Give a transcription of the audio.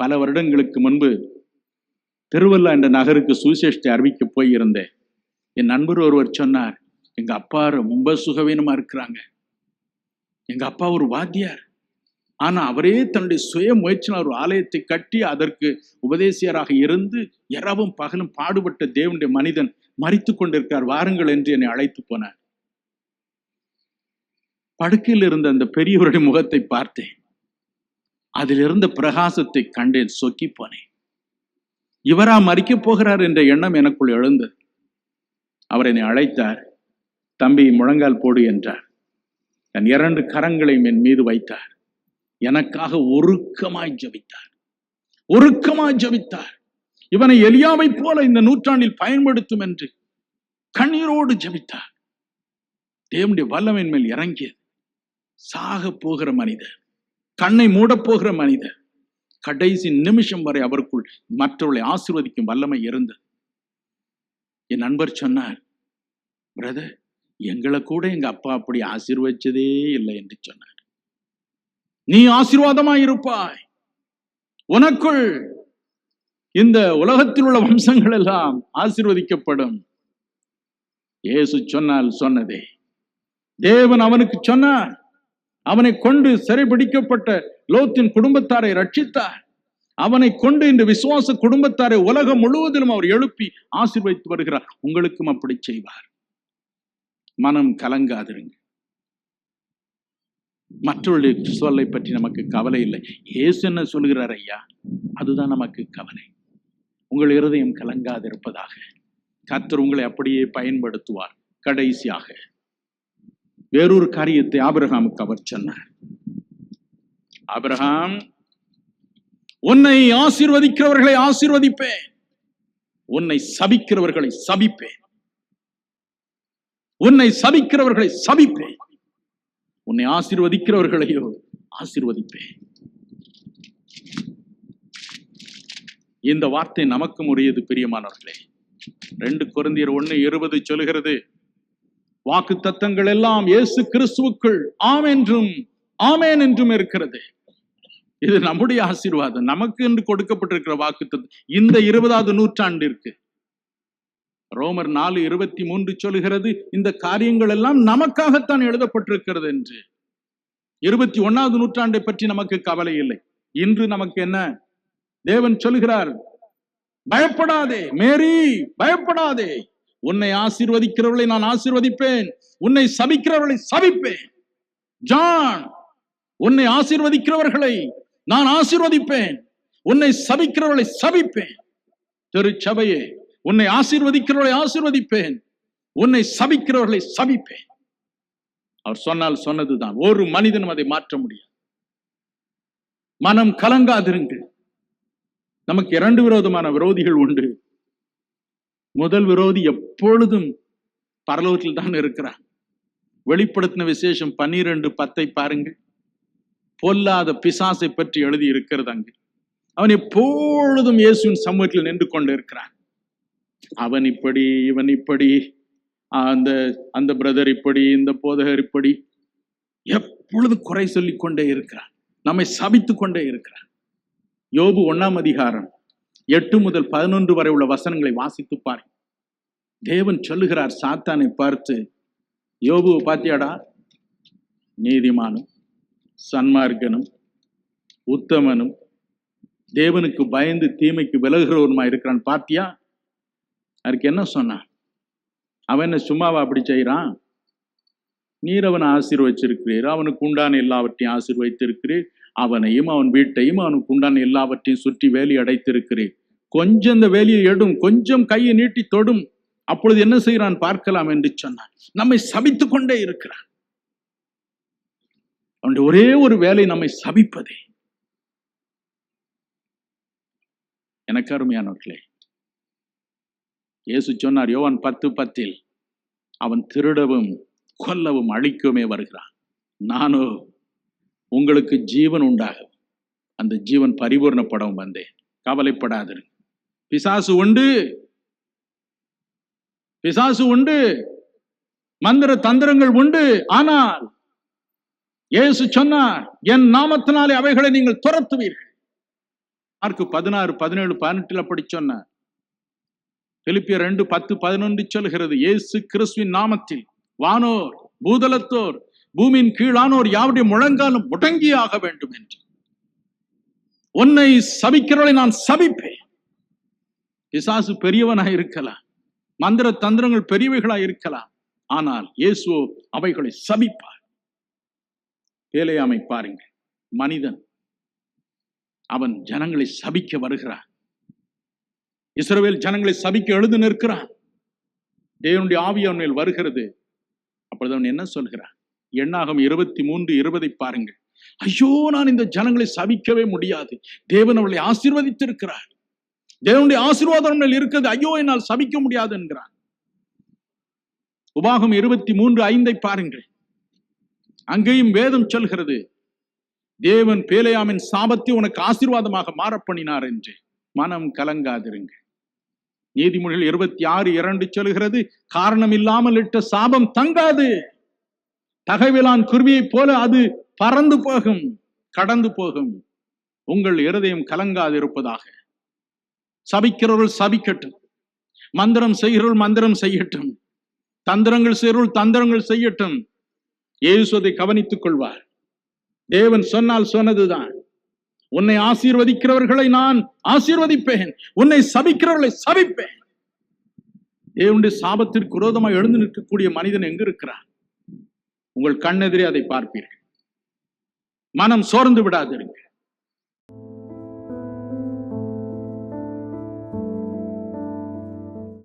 பல வருடங்களுக்கு முன்பு திருவள்ளா என்ற நகருக்கு சுவிசேஷத்தை அறிவிக்க போயிருந்தேன். என் நண்பர் ஒருவர் சொன்னார், எங்க அப்பா ரொம்ப சுகவீனமா இருக்கிறாங்க. எங்க அப்பா ஒரு வாத்தியார், ஆனா அவரே தன்னுடைய சுய முயற்சியில் ஒரு ஆலயத்தை கட்டி அதற்கு உபதேசியராக இருந்து இரவும் பகலும் பாடுபட்ட தேவனுடைய மனிதன் மரித்து கொண்டிருக்கிறார், வாருங்கள் என்று என்னை அழைத்து போனார். படுக்கையில் இருந்த அந்த பெரியவருடைய முகத்தை பார்த்தேன். அதில் இருந்த பிரகாசத்தை கண்டேன், சொக்கி போனேன். இவரா மரிக்கப் போகிறார் என்ற எண்ணம் எனக்குள் எழுந்தது. அவர் என்னை அழைத்தார். தம்பி, முழங்கால் போடு என்றார். தன் 2 கரங்களையும் என் மீது வைத்தார். எனக்காக உருக்கமாய் ஜெபித்தார். இவனை எலியாவை போல இந்த நூற்றாண்டில் பயன்படுத்தும் என்று கண்ணீரோடு ஜெபித்தார். தேவனுடைய வல்லமையின் மேல் இறங்கியது. சாக போகிற மனிதர், கண்ணை மூடப் போகிற மனிதர், கடைசி நிமிஷம் வரை அவருக்குள் மற்றவர்களை ஆசீர்வதிக்கும் வல்லமை இருந்தது. என் நண்பர் சொன்னார், பிரதர், எங்களை கூட எங்க அப்பா அப்படி ஆசீர்வதிச்சதே இல்லை என்று சொன்னார். நீ ஆசீர்வாதமாய் இருப்பாய். உனக்குள் இந்த உலகத்தில் உள்ள வம்சங்கள் எல்லாம் ஆசீர்வதிக்கப்படும். இயேசு சொன்னதே தேவன் அவனுக்கு சொன்னார். அவனை கொண்டு சிறைபிடிக்கப்பட்ட லோத்தின் குடும்பத்தாரை ரட்சித்தார். அவனை கொண்டு இந்த விசுவாச குடும்பத்தாரை உலகம் முழுவதிலும் அவர் எழுப்பி ஆசீர்வதித்து வருகிறார். உங்களுக்கும் அப்படி செய்வார். மனம் கலங்காதிருங்க. மற்றவர்களுடைய சொல்லை பற்றி நமக்கு கவலை இல்லை. இயேசு என்ன சொல்கிறார் ஐயா, அதுதான் நமக்கு கவலை. உங்கள் இருதயம் கலங்காதிருப்பதாக. கர்த்தர் உங்களை அப்படியே பயன்படுத்துவார். கடைசியாக வேறொரு காரியத்தை ஆபிரகாமுக்கு அவர் சொன்னார். ஆபிரகாம், உன்னை ஆசீர்வதிக்கிறவர்களை ஆசீர்வதிப்பேன், உன்னை சபிக்கிறவர்களை சபிப்பேன். உன்னை சபிக்கிறவர்களை சபிப்பேன், உன்னை ஆசீர்வதிக்கிறவர்களையோ ஆசீர்வதிப்பேன். இந்த வார்த்தை நமக்கும் உரியது பிரியமானவர்களே. 2 கொரிந்தியர் 1:20 சொல்கிறது, வாக்கு தத்தங்கள் எல்லாம் இயேசு கிறிஸ்துவுக்குள் ஆம் என்றும் ஆமேன் என்றும் இருக்கிறது. இது நம்முடைய ஆசீர்வாதம், நமக்கு என்று கொடுக்கப்பட்டிருக்கிற வாக்கு தத்தம் இந்த 20வது நூற்றாண்டிற்கு. ரோமர் 4:23 சொல்கிறது, இந்த காரியங்கள் எல்லாம் நமக்காகத்தான் எழுதப்பட்டிருக்கிறது என்று. 21வது நூற்றாண்டை பற்றி நமக்கு கவலை இல்லை. இன்று நமக்கு என்ன தேவன் சொல்கிறார்? பயப்படாதே மேரி, பயப்படாதே. உன்னை ஆசீர்வதிக்கிறவர்களை நான் ஆசீர்வதிப்பேன், உன்னை சபிக்கிறவர்களை சபிப்பேன். ஜான், உன்னை ஆசீர்வதிக்கிறவர்களை நான் ஆசீர்வதிப்பேன், உன்னை சபிக்கிறவர்களை சபிப்பேன். திருச்சபையே, உன்னை ஆசீர்வதிக்கிறவர்களை ஆசீர்வதிப்பேன், உன்னை சபிக்கிறவர்களை சபிப்பேன். அவர் சொன்னால் சொன்னதுதான். ஒரு மனிதனும் அதை மாற்ற முடியாது. மனம் கலங்காதிருங்கள். நமக்கு 2 விரோதமான விரோதிகள் உண்டு. முதல் விரோதி எப்பொழுதும் பரலோகத்தில் தான் இருக்கிறான். வெளிப்படுத்தின விசேஷம் 12:10 பாருங்கள். பொல்லாத பிசாசை பற்றி எழுதி இருக்கிறது அங்கு. அவன் எப்பொழுதும் இயேசுவின் சமூகத்தில் நின்று கொண்டு இருக்கிறான். அவன் இப்படி, இவன் இப்படி, அந்த பிரதர் இப்படி, இந்த போதகர் இப்படி, எப்பொழுதும் குறை சொல்லிக் கொண்டே இருக்கிறான். நம்மை சபித்துக் கொண்டே இருக்கிறான். யோபு 1ஆம் அதிகாரம் 8 முதல் 11 வரை உள்ள வசனங்களை வாசித்து பாருங்க. தேவன் சொல்லுகிறார் சாத்தானை பார்த்து, யோபு பாத்தியாடா, நீதிமானும் சன்மார்க்கனும் உத்தமனும் தேவனுக்கு பயந்து தீமைக்கு விலகுகிறவருமா இருக்கிறான் பாத்தியா? அதுக்கு என்ன சொன்னான்? அவன் என்ன சும்மாவா அப்படி செய்யறான்? நீர் அவனை ஆசீர்வச்சிருக்கிறீர், அவனுக்கு உண்டான எல்லாவற்றையும் ஆசீர்வதித்திருக்கிறீர், அவனையும் அவன் வீட்டையும் அவனுக்கு உண்டான எல்லாவற்றையும் சுற்றி வேலி அடைத்திருக்கிறீர். கொஞ்சம் இந்த வேலியை எடும், கொஞ்சம் கையை நீட்டி தொடும், அப்பொழுது என்ன செய்கிறான் பார்க்கலாம் என்று சொன்னான். நம்மை சபித்துக் கொண்டே இருக்கிறான். அவனுடைய ஒரே ஒரு வேலை நம்மை சபிப்பதே. எனக்கு அருமையானவர்களே, இயேசு சொன்னார் யோவான் 10:10, அவன் திருடவும் கொல்லவும் அழிக்கவுமே வருகிறான், நானோ உங்களுக்கு ஜீவன் உண்டாகும், அந்த ஜீவன் பரிபூர்ணப்படவும் வந்தேன். கவலைப்படாதிரு. பிசாசு உண்டு, பிசாசு உண்டு, மந்திர தந்திரங்கள் உண்டு. ஆனால் இயேசு சொன்னார், என் நாமத்தினாலே அவைகளை நீங்கள் துரத்துவீர்கள். மார்க் 16, 17, 18 அப்படி சொன்னார். பிலிப்பியர் 2, 10, 11 சொல்கிறது, இயேசு கிறிஸ்துவின் நாமத்தில் வானோர் பூதலத்தோர் பூமியின் கீழானோர் யாருடைய முழங்காலும் முடங்கியாக வேண்டும் என்று. உன்னை சபிக்கிறவளை நான் சபிப்பேன். பிசாசு பெரியவனாய் இருக்கலாம், மந்திர தந்திரங்கள் பெரியவைகளாய் இருக்கலாம், ஆனால் இயேசு அவைகளை சபிப்பார். பேலேயாமை பாருங்கள், மனிதன் அவன் ஜனங்களை சபிக்க வருகிறான். இஸ்ரவேல் ஜனங்களை சபிக்க எழுந்து நிற்கிறான். தேவனுடைய ஆவி அவன் மேல் வருகிறது. அப்பொழுது அவன் என்ன சொல்கிறான்? எண்ணாகமம் 23:20 பாருங்கள். ஐயோ, நான் இந்த ஜனங்களை சபிக்கவே முடியாது, தேவன் அவளை ஆசீர்வதித்திருக்கிறார், தேவனுடைய ஆசீர்வாதம் மேல் இருக்கிறது, ஐயோ என்னால் சபிக்க முடியாது என்கிறான். உபாகம் 23:5 பாருங்கள். அங்கேயும் வேதம் சொல்கிறது, தேவன் பேலேயாமின் சாபத்தை உனக்கு ஆசீர்வாதமாக மாறப்பண்ணினார் என்று. மனம் கலங்காதிருங்க. நீதிமொழிகள் 26:2 சொல்கிறது, காரணம் இல்லாமல் இட்ட சாபம் தங்காது, தகைவிலான் குருவியை போல அது பறந்து போகும், கடந்து போகும். உங்கள் இருதயம் கலங்காது இருப்பதாக. சபிக்கிறவர்கள் சபிக்கட்டும், மந்திரம் செய்கிறவர்கள் மந்திரம் செய்யட்டும், தந்திரங்கள் செய்கிறவர்கள் தந்திரங்கள் செய்யட்டும். இயேசு அதை கவனித்துக் கொள்வார். தேவன் சொன்னால் சொன்னதுதான். உன்னை ஆசீர்வதிக்கிறவர்களை நான் ஆசீர்வதிப்பேன், உன்னை சபிக்கிறவர்களை சபிப்பேன். தேவனுடைய சாபத்திற்கு விரோதமாக எழுந்து நிற்கக்கூடிய மனிதன் எங்கு இருக்கிறான்? உங்கள் கண்ணெதிரே அதை பார்ப்பீர்கள். மனம் சோர்ந்து விடாதிருங்க.